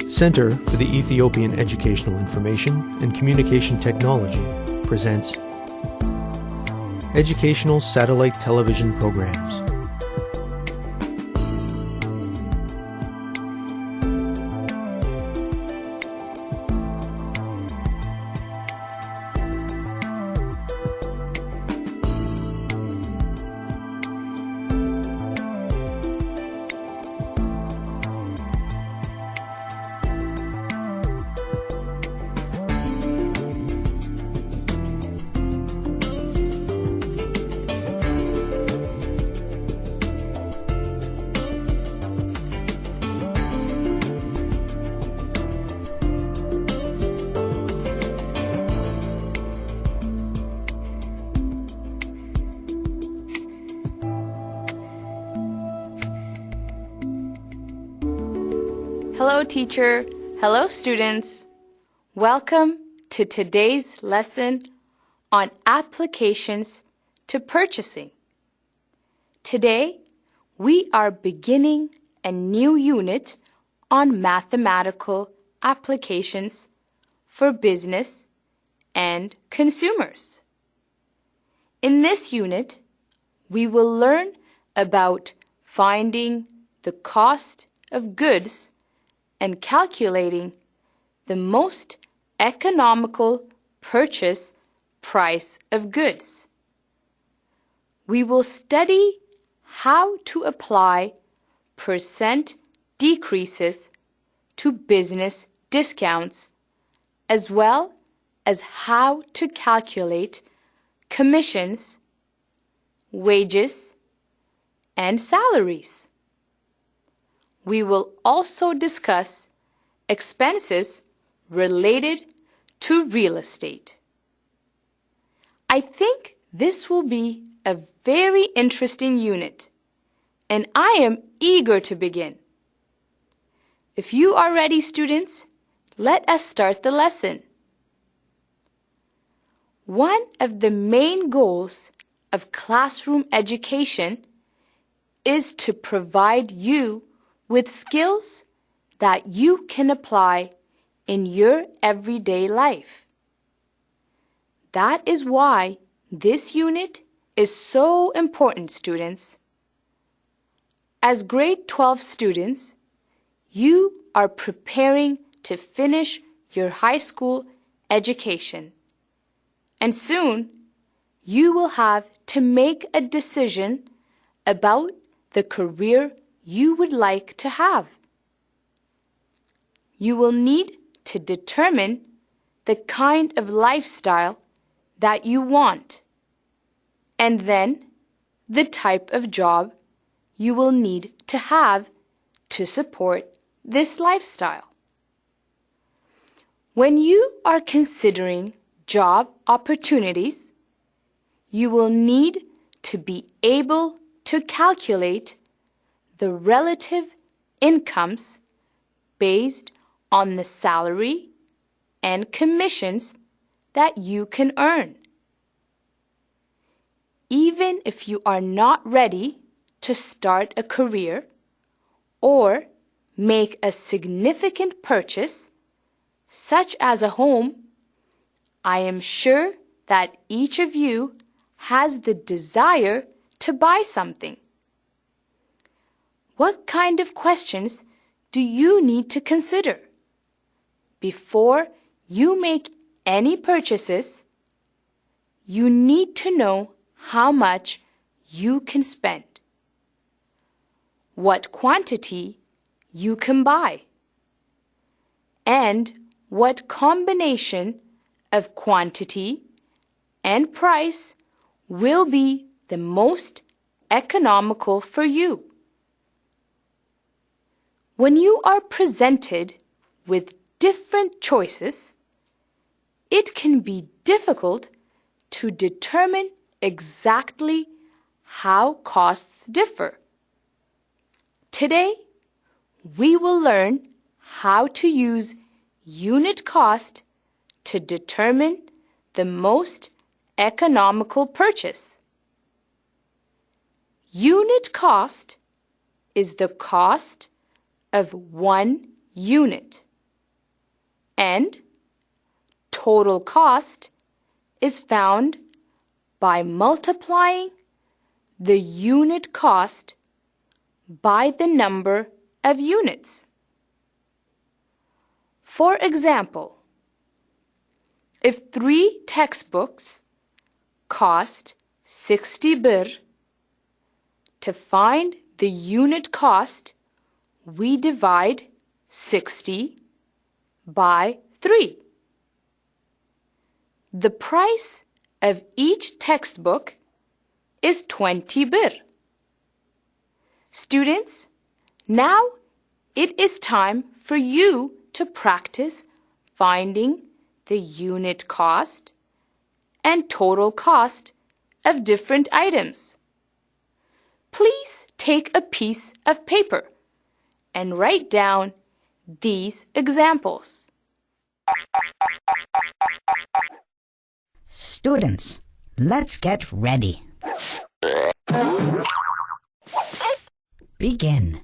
Center for the Ethiopian Educational Information and Communication Technology presents Educational Satellite Television Programs. Hello, teacher. Hello, students. Welcome to today's lesson on applications to purchasing. Today, we are beginning a new unit on mathematical applications for business and consumers. In this unit, we will learn about finding the cost of goods and calculating the most economical purchase price of goods. We will study how to apply percent decreases to business discounts, as well as how to calculate commissions, wages, and salaries. We will also discuss expenses related to real estate. I think this will be a very interesting unit, and I am eager to begin. If you are ready, students, let us start the lesson. One of the main goals of classroom education is to provide you with skills that you can apply in your everyday life. That is why this unit is so important, students. As grade 12 students, you are preparing to finish your high school education. And soon, you will have to make a decision about the career you would like to have. You will need to determine the kind of lifestyle that you want, and then the type of job you will need to have to support this lifestyle. When you are considering job opportunities, you will need to be able to calculate the relative incomes based on the salary and commissions that you can earn. Even if you are not ready to start a career or make a significant purchase, such as a home, I am sure that each of you has the desire to buy something. What kind of questions do you need to consider? Before you make any purchases, you need to know how much you can spend, what quantity you can buy, and what combination of quantity and price will be the most economical for you. When you are presented with different choices, it can be difficult to determine exactly how costs differ. Today, we will learn how to use unit cost to determine the most economical purchase. Unit cost is the cost of 1 unit. And total cost is found by multiplying the unit cost by the number of units. For example, if 3 textbooks cost 60 bir, to find the unit cost, we divide 60 by 3. The price of each textbook is 20 bir. Students, now it is time for you to practice finding the unit cost and total cost of different items. Please take a piece of paper and write down these examples. Students, let's get ready. Begin.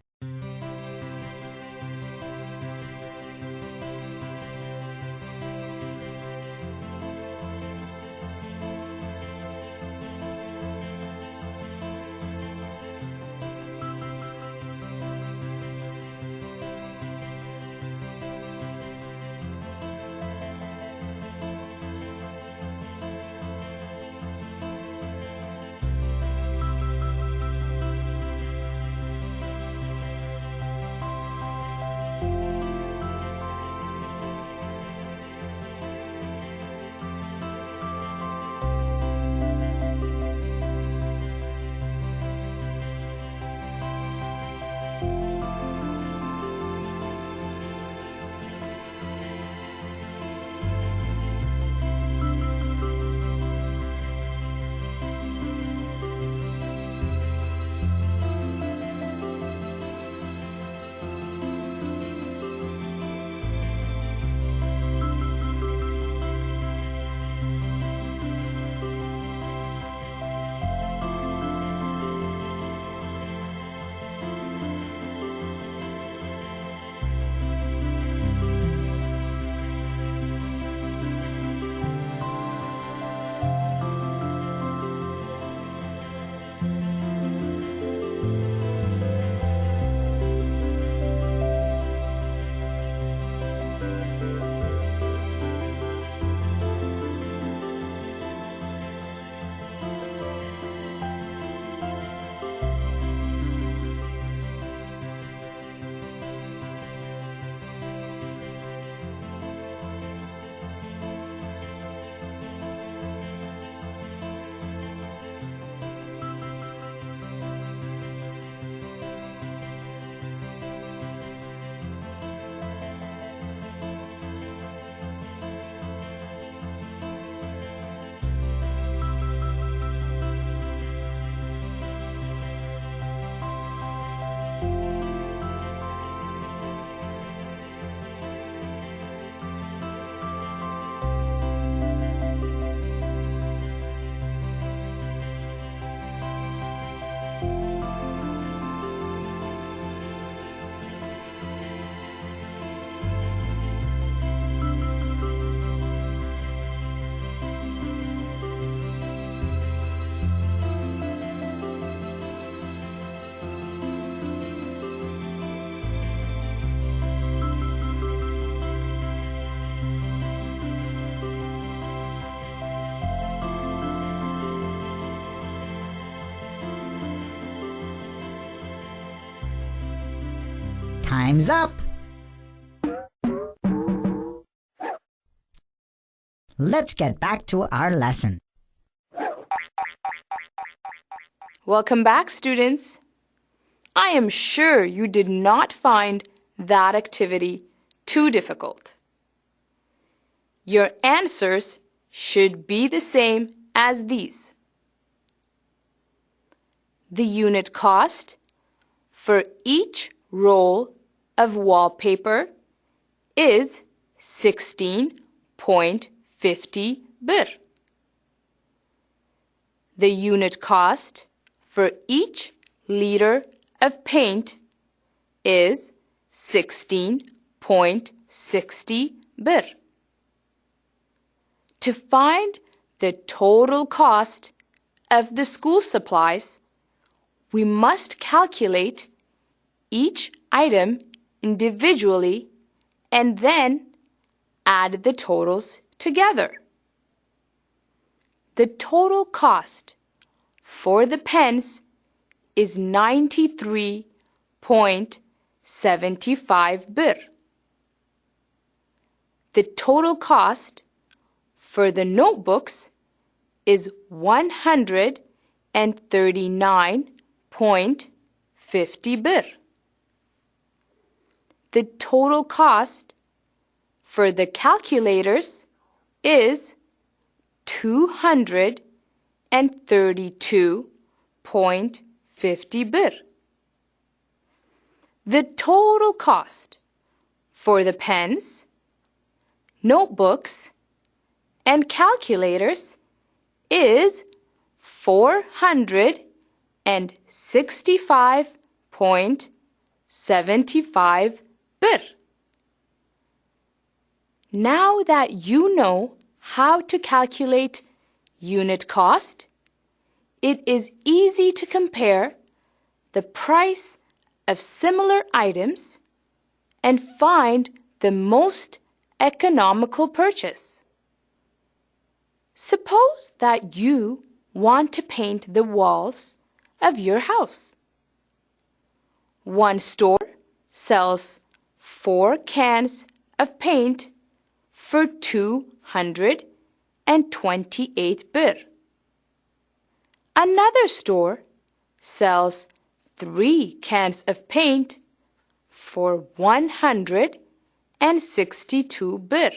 Time's up. Let's get back to our lesson. Welcome back, students. I am sure you did not find that activity too difficult. Your answers should be the same as these. The unit cost for each roll of wallpaper is 16.50 bir. The unit cost for each liter of paint is 5.60 bir. To find the total cost of the school supplies, we must calculate each item individually and then add the totals together. The total cost for the pens is 93.75 bir. The total cost for the notebooks is 139.50 bir. The total cost for the calculators is 232.50 bir. The total cost for the pens, notebooks, and calculators is 465.75 bir. Now that you know how to calculate unit cost, it is easy to compare the price of similar items and find the most economical purchase. Suppose that you want to paint the walls of your house. One store sells 4 cans of paint for 228 bir. Another store sells 3 cans of paint for 162 bir.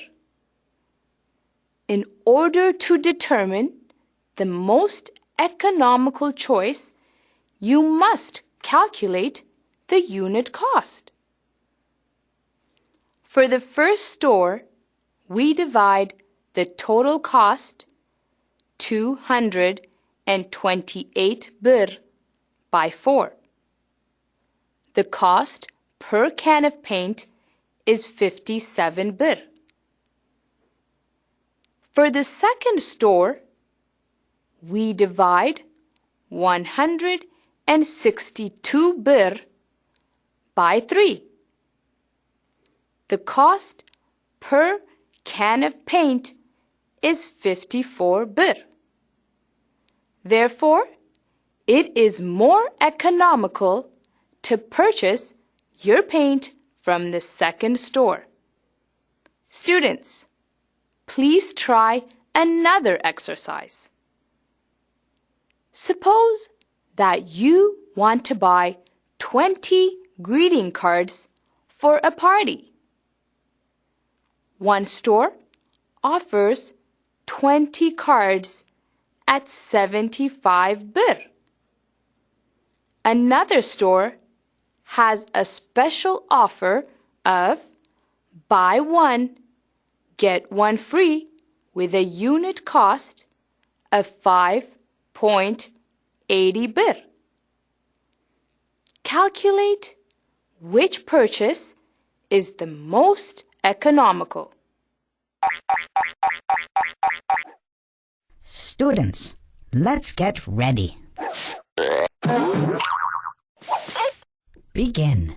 In order to determine the most economical choice, you must calculate the unit cost. For the first store, we divide the total cost, 228 bir, by 4. The cost per can of paint is 57 bir. For the second store, we divide 162 bir by 3. The cost per can of paint is 54 bir. Therefore, it is more economical to purchase your paint from the second store. Students, please try another exercise. Suppose that you want to buy 20 greeting cards for a party. One store offers 20 cards at 75 bir. Another store has a special offer of buy one, get one free with a unit cost of 5.80 bir. Calculate which purchase is the most economical. Students, let's get ready. Begin.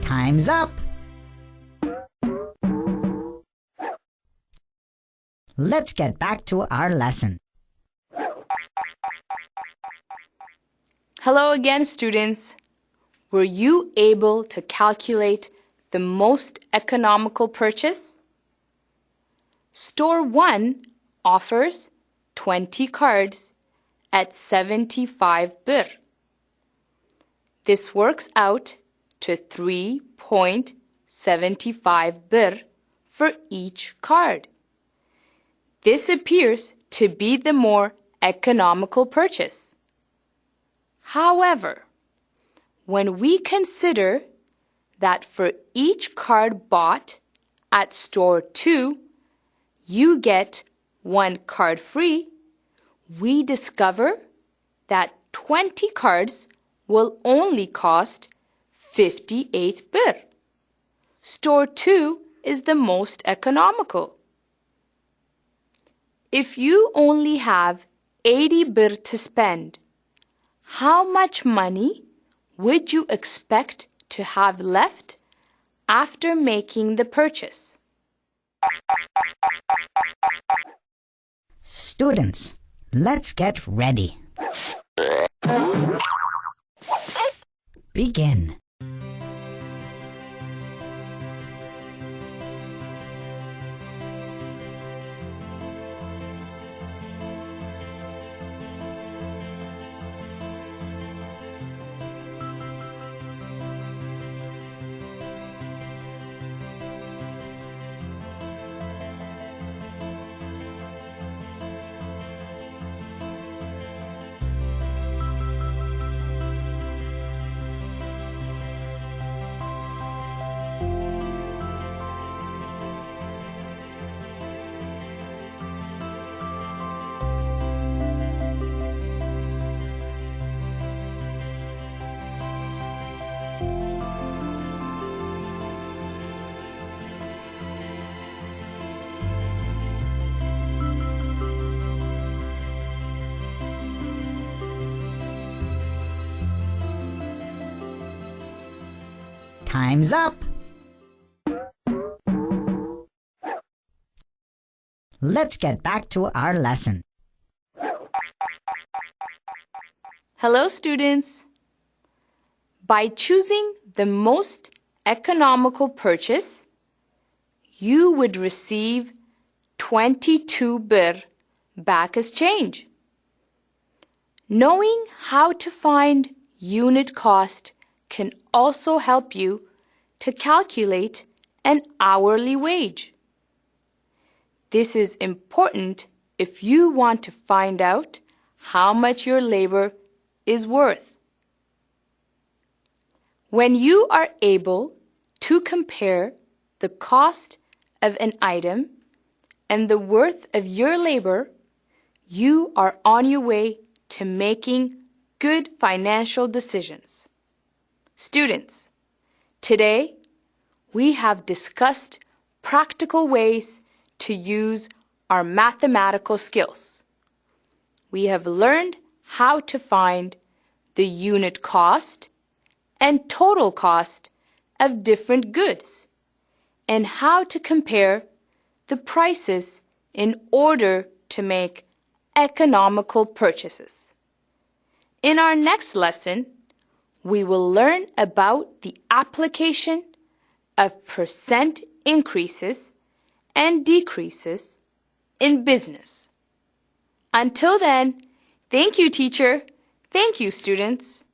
Time's up. Let's get back to our lesson. Hello again, students. Were you able to calculate the most economical purchase? Store 1 offers 20 cards at 75 bir. This works out to 3.75 bir for each card. This appears to be the more economical purchase. However, when we consider that for each card bought at store 2, you get 1 card free, we discover that 20 cards will only cost 58 bir. Store 2 is the most economical. If you only have 80 bir to spend, how much money would you expect to have left after making the purchase? Students, let's get ready. Begin. Time's up. Let's get back to our lesson. Hello, students. By choosing the most economical purchase, you would receive 22 bir back as change. Knowing how to find unit cost can also help you to calculate an hourly wage. This is important if you want to find out how much your labor is worth. When you are able to compare the cost of an item and the worth of your labor, you are on your way to making good financial decisions. Students, today we have discussed practical ways to use our mathematical skills. We have learned how to find the unit cost and total cost of different goods and how to compare the prices in order to make economical purchases. In our next lesson, we will learn about the application of percent increases and decreases in business. Until then, thank you, teacher. Thank you, students.